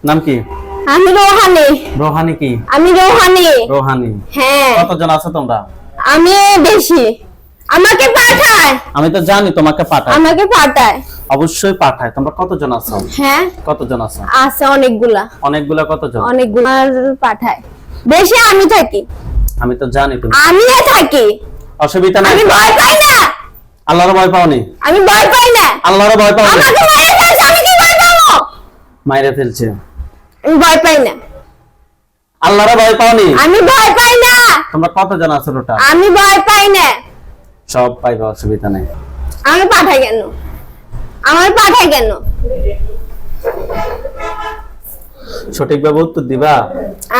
নাম কি? আমি রোহানি। রোহানি কি? আমি রোহানি। রোহানি। হ্যাঁ। কতজন আছো তোমরা? আমি বেশি। আমাকে পাঠায়। আমি তো জানি তোমাকে পাঠায়। আমাকে পাঠায়। অবশ্যই পাঠায়। তোমরা কতজন আছো? হ্যাঁ। কতজন আছো? আছে অনেকগুলা। অনেকগুলা কতজন? অনেকগুলা পাঠায়। বেশি আমি থাকি। আমি তো জানি তুমি। আমিও থাকি। অসুবিধা নাই। আমি ভয় পাই না। আল্লাহর ভয় পাওনি? আমি ভয় পাই না। আল্লাহর ভয় পাওনি? আমাকে মাইরে ফেলছে, আমি কি ভয় পাবো? মাইরে ফেলছে। আমি ভয় পাই না। আল্লাহর ভয় পাওনি? আমি ভয় পাই না। তোমরা কতজন আছো টোটাল? আমি ভয় পাই না। সব পাইবা, অসুবিধা নাই। আমি পাঠাই কেন? আমার পাঠাই কেন? সঠিকভাবে উত্তর দিবা?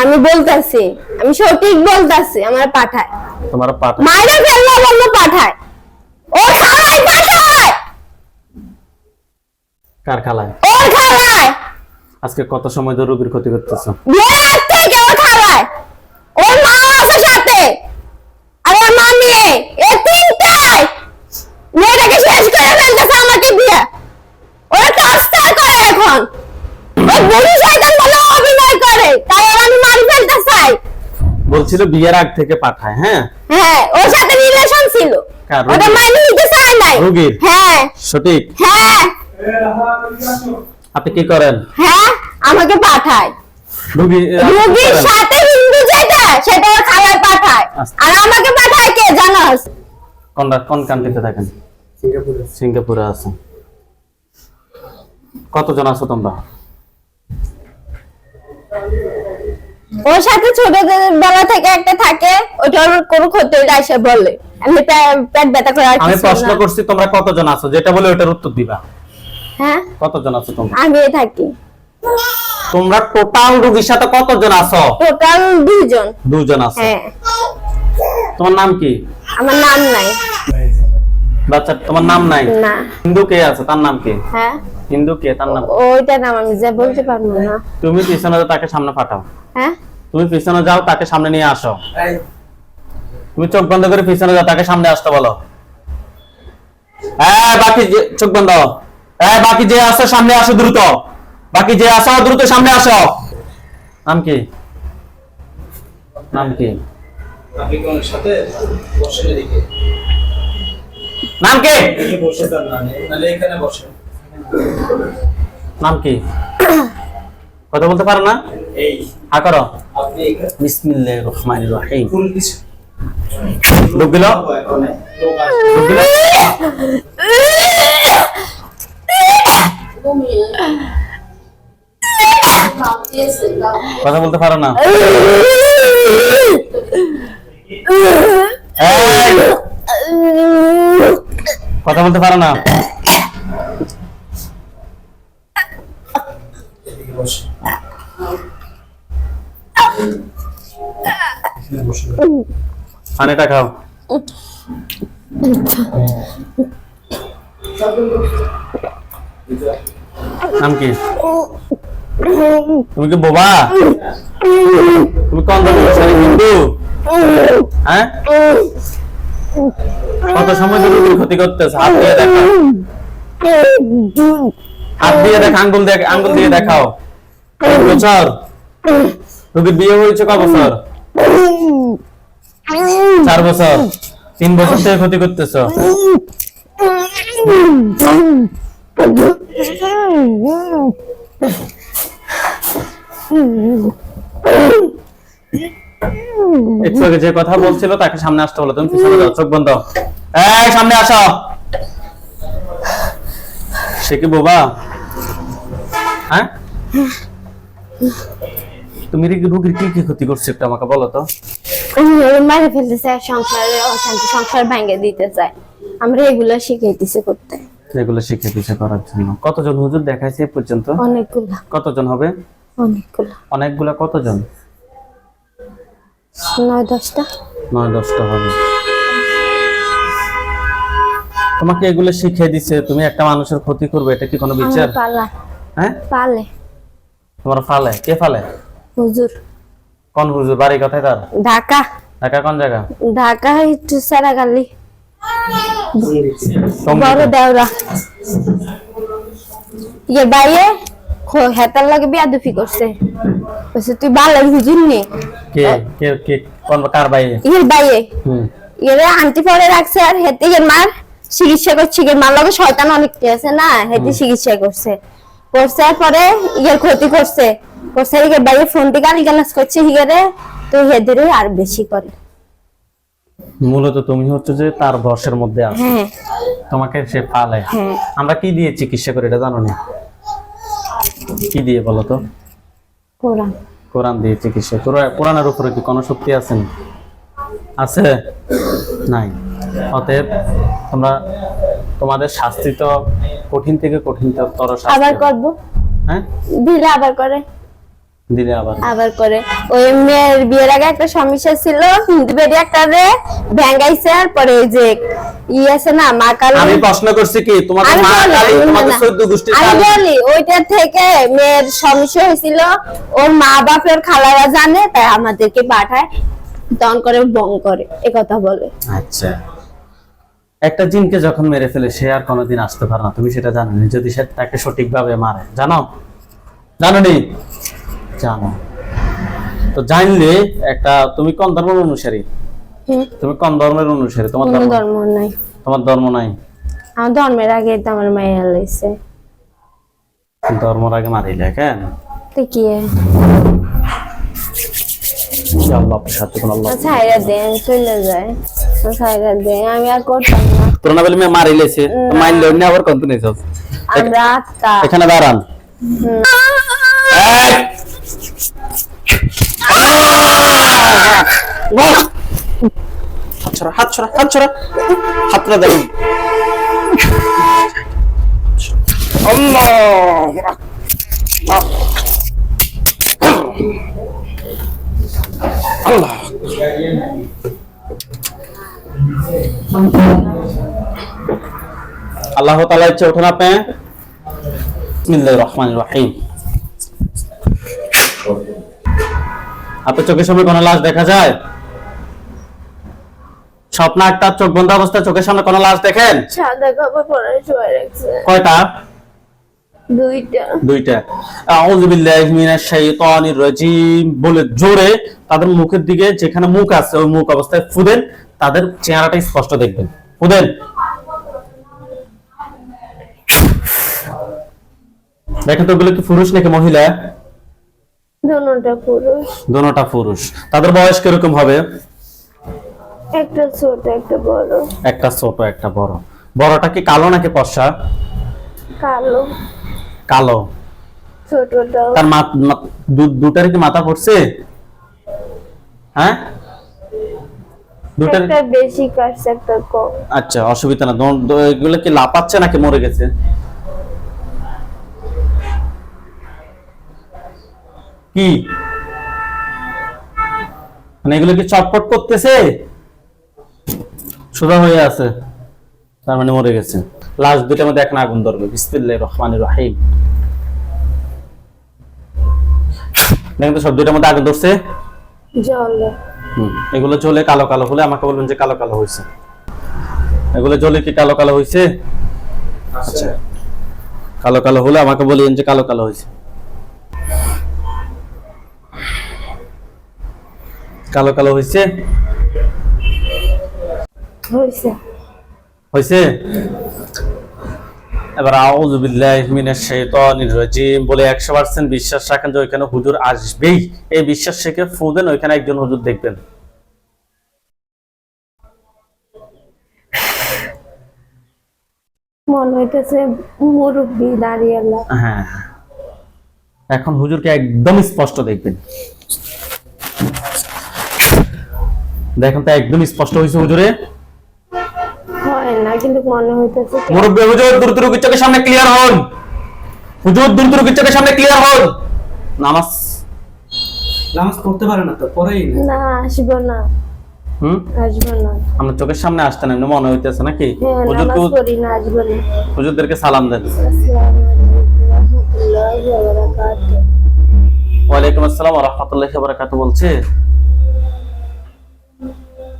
আমি বলতাছি, আমি সঠিক বলতাছি, আমার পাঠায়। তোমার পাঠায়। মাইরে ফেললো বললো পাঠায়। ও খালায় পাঠায়। কার খালায়? ওর খালায়। আজকে কত সময় ধরে রোগীর ক্ষতি করতেছো? বিয়ের আগ থেকে ওর খালায়। ওর মা আছে সাথে। আর ওর মা মেয়ে। এই তিনটাই মেয়েটাকে শেষ করে ফেলতেছে আমাকে দিয়ে। ওরা টর্চার করে এখন। ওই বুড়ি শয়তান বলে অভিনয় করে। তাই ওর আমি মারি ফেলতে চাই। বলছিল বিয়ের আগ থেকে পাঠায়। হ্যাঁ হ্যাঁ, ওর সাথে রিলেশন ছিল। কার? ওটা মাইনে নিতে চায় নাই। রোগীর? হ্যাঁ। সঠিক? হ্যাঁ। আপনি কি করেন? হ্যাঁ, আমাকে পাঠায়। রোগীর সাথে হিন্দু যেটা সেটা ওর খালায় পাঠায়। আর আমাকে পাঠায় কে জানোস? কোন কান্ট্রিতে থাকেন? সিঙ্গাপুরে। সিঙ্গাপুরে আছেন। কতজন আছো তোমরা? ওর সাথে ছোটবেলা থেকে একটা থাকে, ওটার কোনো ক্ষতি হলে এসে বলে। আমি পেট ব্যথা করে আর আমি কিছু প্রশ্ন না। করছি তোমরা কতজন আছো, যেটা বলে ওটার উত্তর দিবা। হ্যাঁ, কতজন আছো তোমরা? আমি থাকি। তোমরা টোটাল রোগীর সাথে কতজন আছো? টোটাল 2 জন। 2 জন আছো। হ্যাঁ। তোমার নাম কি? আমার নাম নাই। বাচ্চা তোমার নাম নাই? না। হিন্দু কে আছে, তার নাম কি? হ্যাঁ, হিন্দু কে, তার নাম? ওইটা নাম আমি যা বলতে পারবো না। তুমি পিছনে যাও, তাকে সামনে পাঠাও। হ্যাঁ, তুমি পিছনে যাও, তাকে সামনে নিয়ে আসো। তুমি চোখ বন্ধ করে পিছনে যাও, তাকে সামনে আসতে বলো। হ্যাঁ, বাকি চোখ বন্ধ। হ্যাঁ, বাকি যে আছে সামনে আসো দ্রুত। বাকি যে আসো দ্রুত সামনে আসো। নাম কি? নাম কি? আপনি কোন সাথে বসেন এদিকে? নাম কি? এদিকে বসে তার নালে এখানে বসেন। নাম কি? কথা বলতে পারো না? এই হা করো। আপনি এখানে বিসমিল্লাহির রহমানির রহিম। ফুল কিছু ঢুক দিল? এখানে লোক আসবে। ঢুক দিল? কথা বলতে পারো না? এই! কথা বলতে পারো না? এদিকে বসেন। এখানে বসেন। পানিটা খাও। নাম কি? তুমি কি বোবা? তুমি কোন ধর্মের ছেলে, হিন্দু? হ্যাঁ, কত সময় ধরে রোগীর ক্ষতি করতেছ? হাত দিয়ে দেখাও। হাত দিয়ে দেখ, আঙ্গুল দিয়ে দেখাও। 1 বছর? রোগীর বিয়ে হয়েছে ক বছর? 4 বছর? 3 বছর থেকে ক্ষতি করতেছ। একটু আগে যে কথা বলছিল তাকে সামনে আসতে বলো। তুমি পিছনে যাও, চোখ বন্ধ। এই সামনে আসো। সে কি বোবা? হ্যাঁ, তুমি রোগীর কি কি ক্ষতি করছো একটু আমাকে বলো তো। মারি ফেলতে চায়, সংসারে অশান্তি, সংসার ভেঙে দিতে চায়। আমরা এগুলো শিখাইতেছি করতে। এগুলো শিখে পিছে করার জন্য কতজন হুজুর দেখাইছে এ পর্যন্ত? অনেকগুলা। কতজন হবে? অনেকগুলা। অনেকগুলা কতজন? 9-10টা। 9-10টা হবে। তোমাকে এগুলো শিখিয়ে দিছে, তুমি একটা মানুষের ক্ষতি করবে, এটা কি কোনো বিচার? পালা। হ্যাঁ, পালে। তোমার ফালে কে ফালে? হুজুর। কোন হুজুর? বাড়ি কোথায় তার? ঢাকা। ঢাকা কোন জায়গা? ঢাকা একটু সারাগালি। কোন বড় দিকে? দেওরা। ये বাইরে হেতার লাগে বিয়াদুফি করছে, বলছে তুই ভালো হুজুর নি কে কে কে কোন কার ভাই? ইয়ের বাইয়ে হুম ইয়ের আন্টি পরে রাখছে আর হেতে ইয়ের মার চিকিৎসা করছে, ইয়ের মার লগে শয়তান অনেকটি আছে না, হেতে চিকিৎসা করছে, করছে পরে ইয়ের ক্ষতি করছে, করছে ইয়ের বাইয়ে ফোনটি গালি গালাজ করছে হিয়ারে, তো হেদেরে আর বেশি করে। মূলত তুমি হচ্ছে যে তার বশের মধ্যে আছো, হ্যাঁ তোমাকে সে পালে। হ্যাঁ। আমরা কি দিয়ে চিকিৎসা করি এটা জানো না? কি দিয়ে বলো তো? কোরআন। কোরআন দিয়ে চিকিৎসা। কোরআনের উপরে কি কোনো শক্তি আছে? আছে নাই। অতএব তোমরা তোমাদের শাস্তি তো কঠিন থেকে কঠিনতর শাস্তি আবার হবে। করব, হ্যাঁ দিলে আবার করে, দিলে আবার আবার করে। ওই মেয়ের বিয়ের আগে একটা সমস্যা ছিল, হিন্দু বেরি একটা রে ভেঙ্গাইছে, আর পরে ওই যে ই আছে না মা কালী। আমি প্রশ্ন করছি কি তোমাদের আমি মা বলি, কালী, আমি তোমাদের না। 14 গোষ্ঠী আমি কালী। বলি ওইটা থেকে মেয়ের সমস্যা হয়েছিল, ওর মা বাপের খালারা জানে, তাই আমাদেরকে পাঠায়, তখন করে বং করে এ কথা বলে। আচ্ছা, একটা জিনকে যখন মেরে ফেলে সে আর কোনোদিন আসতে পারে না, তুমি সেটা জানো না? যদি সে তাকে সঠিকভাবে মারে, জানো? জানো নি? জানো তো। জানলে একটা, তুমি কোন ধর্মের অনুসারী? হুম, তুমি কোন ধর্মের অনুসারী? তোমার কোনো ধর্ম? ধর্ম নাই, তোমার ধর্ম নাই? আমার ধর্মের আগে তো আমার মায়ের লাইছে, ধর্মের আগে মারিলে কেন? তো কি আল্লাহ সাহায্য করুন, আল্লাহ। ছাইরা দেন চলে যায়, ছাইরা দেন, আমি আর করতাম না। তোরা বলি মে মারিলেছে, মাইল লইনে আবার কত নেছস? আমরা আত্মা। এখানে দাঁড়ান। এই! হাত ছড়া, হাত ছড়া, হাত ছড়া, হাতটা দেখুন। আল্লাহ আল্লাহ। আল্লাহ তাআলা ইচ্ছে ওঠেন আপনি। বিসমিল্লাহির রহমানির রহিম। আপনার চোখের সামনে কোনো লাশ দেখা যায়? স্বপ্ন একটা চোখ বন্ধ অবস্থায় চোখের সামনে কোনো লাশ দেখেন? সাদা কাপড় পরে শুয়ে রাখছে, কয়টা? দুইটা। দুইটা। আউযু বিল্লাহি মিনাশ শাইতানির রাজিম বলে জোরে তাদের মুখের দিকে, যেখানে মুখ আছে ওই মুখ অবস্থায় ফুদেন, তাদের চেহারাটা স্পষ্ট দেখবেন। ফুদেন। দেখেন তো ওগুলো কি পুরুষ নাকি মহিলা? দুটোটা পুরুষ, দোনোটা পুরুষ। তাদের বয়স কিরকম হবে? একটা ছোট একটা বড়। একটা ছোট একটা বড়। বড়টা কি কালো নাকি ফর্সা? কালো। কালো। ছোটটাও তার দুটার কি মাথা পড়ছে? হ্যাঁ, দুটার। একটা বেশি কাটছে একটা কম। আচ্ছা, অসুবিধা না। এগুলো কি লাপাচ্ছে নাকি মরে গেছে? কি মানে এগুলো কি চটপট করতেছে? সোজা হয়ে আছে, তার মানে মরে গেছে। লাস্ট দুটার মধ্যে এখন আগুন ধরবে। বিসমিল্লাহির রহমানির রহিম। দেখেন তো সব দুটার মধ্যে আগুন ধরছে। জলে এগুলো জ্বলে কালো কালো হলে আমাকে বলবেন যে কালো কালো হয়েছে। এগুলো জ্বলে কি কালো কালো হয়েছে? আচ্ছা, কালো কালো হলে আমাকে বলবেন যে কালো কালো হয়েছে। কালো কালো হয়েছে? হয়েছে। হয়েছে। এবার আউযু বিল্লাহি মিনাশ শাইতানির রাজিম বলে 100% বিশ্বাস রাখেন যে ওইখানে হুজুর আসবেই। এই বিশ্বাস রেখে ফু দেন, ওইখানে একজন হুজুর দেখবেন। মনে হইতেছে মুরব্বি দাঁড়িয়ে। হ্যাঁ, এখন হুজুরকে একদম স্পষ্ট দেখবেন। দেখেন তো একদম স্পষ্ট হয়েছে হুজুরে। হয় না কিন্তু মনে হইতেছে মুরব্বী হুজুর দ্রুত রোগীর চোখের সামনে ক্লিয়ার হন। হুজুর দ্রুত রোগীর চোখের সামনে ক্লিয়ার হন। নামাজ নামাজ পড়তে পারে না তো, পড়েই না। না, আসবো না, আসবো না। আমরা চোখের সামনে আসতেন এমনি মনে হইতেছে নাকি? হ্যাঁ, হুজুরকে নামাজ পড়ি না, আসবো না। হুজুরদেরকে সালাম দেন। আসসালামু আলাইকুম রাহমাতুল্লাহি ওয়া বারাকাতুহু। ওয়ালাইকুম আসসালাম ওয়া রাহমাতুল্লাহি ওয়া বারাকাতুহু বলছে।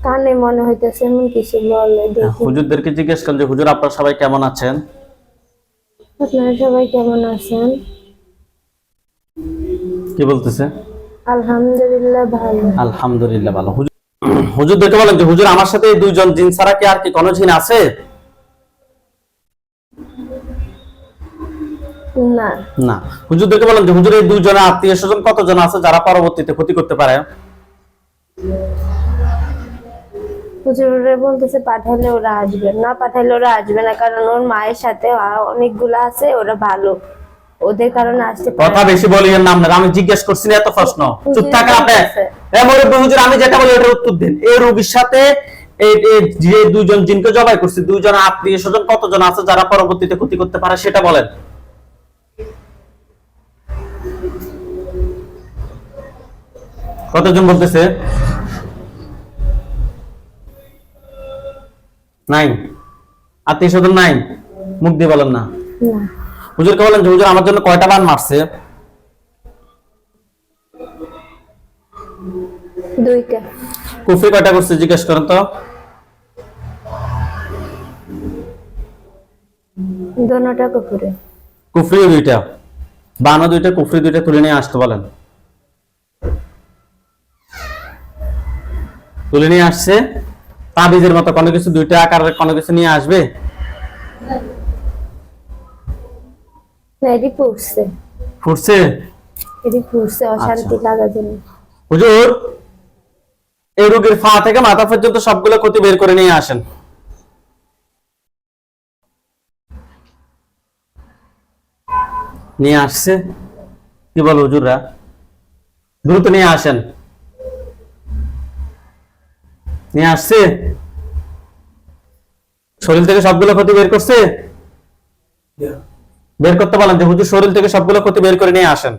কানে মনে হইতেছে এমন কিছু বলে, দেখি। হুজুরদেরকে জিজ্ঞেস করেন যে হুজুর আপনারা সবাই কেমন আছেন? আপনারা সবাই কেমন আছেন? কি বলতেছে? আলহামদুলিল্লাহ ভালো। আলহামদুলিল্লাহ ভালো। হুজুর দেখে বলেন যে হুজুর আমার সাথে এই দুইজন জিন ছাড়া কি আর কি কোনো জিন আছে? না। না। হুজুর দেখে বলেন যে হুজুর এই দুইজনের আত্মীয় স্বজন কতজন আছে যারা পরবর্তীতে ক্ষতি করতে পারে? হুজুরে বলতেছে পাঠাইলে ওরা আসবে, না পাঠাইলে ওরা আসবে না, কারণ ওর মায়ের সাথে অনেকগুলা আছে, ওরা ভালো, ওদের কারণে আসতে পারে কথা না। বেশি বলিয়েন না আপনারা, আমি জিজ্ঞেস করছি না এত প্রশ্ন। চুপ হুজুর থাকেন আপনি। বলতেছে। হুজুর আমি যেটা বলি এটার উত্তর দিন। এই রোগীর সাথে এই এই যে দুইজন জিনকে জবাই করছে, দুইজনের আত্মীয় স্বজন কতজন আছে যারা পরবর্তীতে ক্ষতি করতে পারে সেটা বলেন। কতজন বলতেছে? নাই। আত্মীয় স্বজন নাই? মুখ দিয়ে বলেন না। না। হুজুরকে বলেন যে হুজুর আমার জন্য কয়টা বান মারছে? 2টা। কুফরি কয়টা করছে জিজ্ঞেস করেন তো। দোনোটা কুকুরে। কুফরি 2টা, বানও 2টা, কুফরি 2টা তুলে নিয়ে আসতে বলেন। তুলে নিয়ে আসছে। তাবিজের মতো কোনো কিছু 2টা আকারের কোনো কিছু নিয়ে আসবে? না, এটি ফুটছে, ফুটছে? এটি ফুটছে অশান্তি লাগার জন্য। হুজুর এই রোগীর পা থেকে মাথা পর্যন্ত সবগুলো ক্ষতি বের করে নিয়ে আসেন। নিয়ে আসছে? কি বল হুজুররা? দ্রুত নিয়ে আসেন। নিয়ে আসছে? শরীর থেকে সবগুলো ক্ষতি বের করছে? বের করতে বলেন যে হুজুর শরীর থেকে সবগুলো ক্ষতি বের করে নিয়ে আসেন।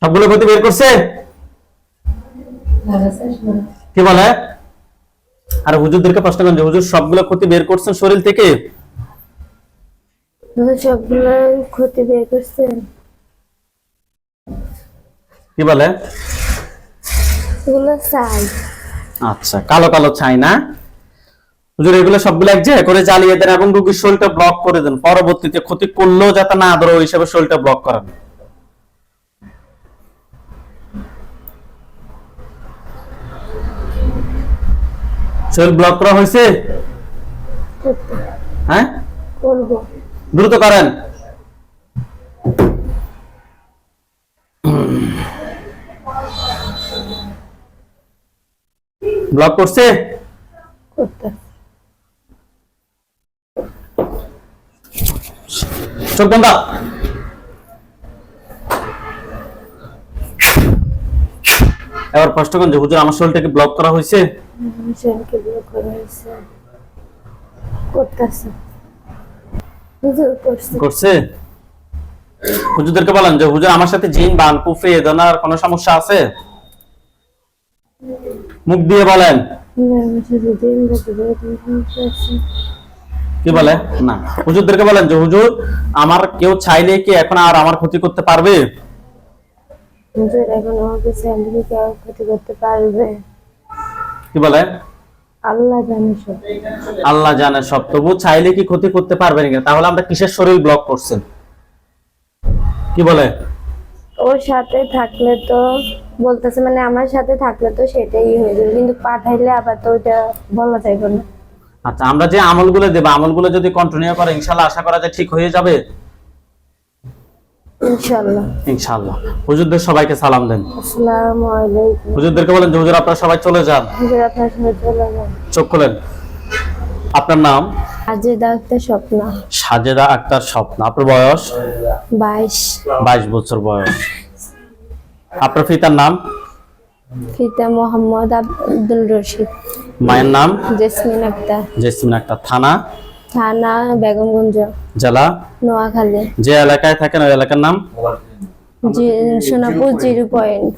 সবগুলো ক্ষতি বের করছে? কি বলে? আর হুজুরদেরকে প্রশ্ন করেন যে হুজুর সবগুলো ক্ষতি বের করছেন শরীর থেকে? সবগুলো ক্ষতি বের করছে। কি বলে? এগুলো চাই। আচ্ছা, কালো কালো ছাই না? হুজুর এগুলো সবগুলো এক জায়গায় করে জ্বালিয়ে দেন এবং রোগীর শরীরটা ব্লক করে দেন, পরবর্তীতে ক্ষতি করলেও যাতে না ধরো ওই হিসাবে শরীরটা ব্লক করেন। শরীর ব্লক করা হয়েছে? হ্যাঁ, করবো। দ্রুত করেন। ব্লক করছে? করতে। চোখ বন্ধ। এবার প্রশ্ন করেন যে হুজুর আমার শরীরটাকে ব্লক করা হয়েছে? শরীরকে ব্লক করা হয়েছে। করতেছে। হুজুর করছে। করছে? হুজুরদেরকে বলেন যে হুজুর আমার সাথে জিন বান কুফরি এ ধরনের কোনো সমস্যা আছে? মুখ দিয়ে বলেন। কি বলে? না। হুজুরদেরকে বলেন যে হুজুর আমার কেউ চাইলে কি এখন আর আমার ক্ষতি করতে পারবে? হুজুর এখন আমাকে চাইলে কেউ ক্ষতি করতে পারবে? কি বলে? আল্লাহ জানে সব। আল্লাহ জানে সব, তবু চাইলে কি ক্ষতি করতে পারবেন কিনা? তাহলে আমরা কিসের শরীর ব্লক করছেন? কি বলে? ওর সাথে থাকলে তো বলতেছে, মানে আমার সাথে থাকলে তো সেটাই হয়ে যাবে, কিন্তু পাঠাইলে আবার তো ওটা বলা যাবে না। আচ্ছা, আমরা যে আমলগুলো দেব আমলগুলো যদি কন্টিনিউ করে ইনশাআল্লাহ আশা করা যায় ঠিক হয়ে যাবে। ইনশাআল্লাহ। ইনশাআল্লাহ। হুজুরদের সবাইকে সালাম দেন। আসসালামু আলাইকুম। হুজুরদেরকে বলেন যে হুজুর আপনারা সবাই চলে যান। হুজুর আপনার সাথে চলে যান। চোখ খোলেন। আপনার নাম? সাজেদা আক্তার স্বপ্ন। সাজেদা আক্তার স্বপ্ন। আপনার বয়স? 22। 22 বছর বয়স। আপনার পিতার নাম? পিতা মোহাম্মদ আব্দুল রশিদ। মায়ের নাম? জেসমিন আক্তার। জেসমিন আক্তার। থানা? থানা বেগমগঞ্জ। জেলা? নোয়াখালী। যে এলাকায় থাকেন ওই এলাকার নাম? সোনাপুর 0 পয়েন্ট।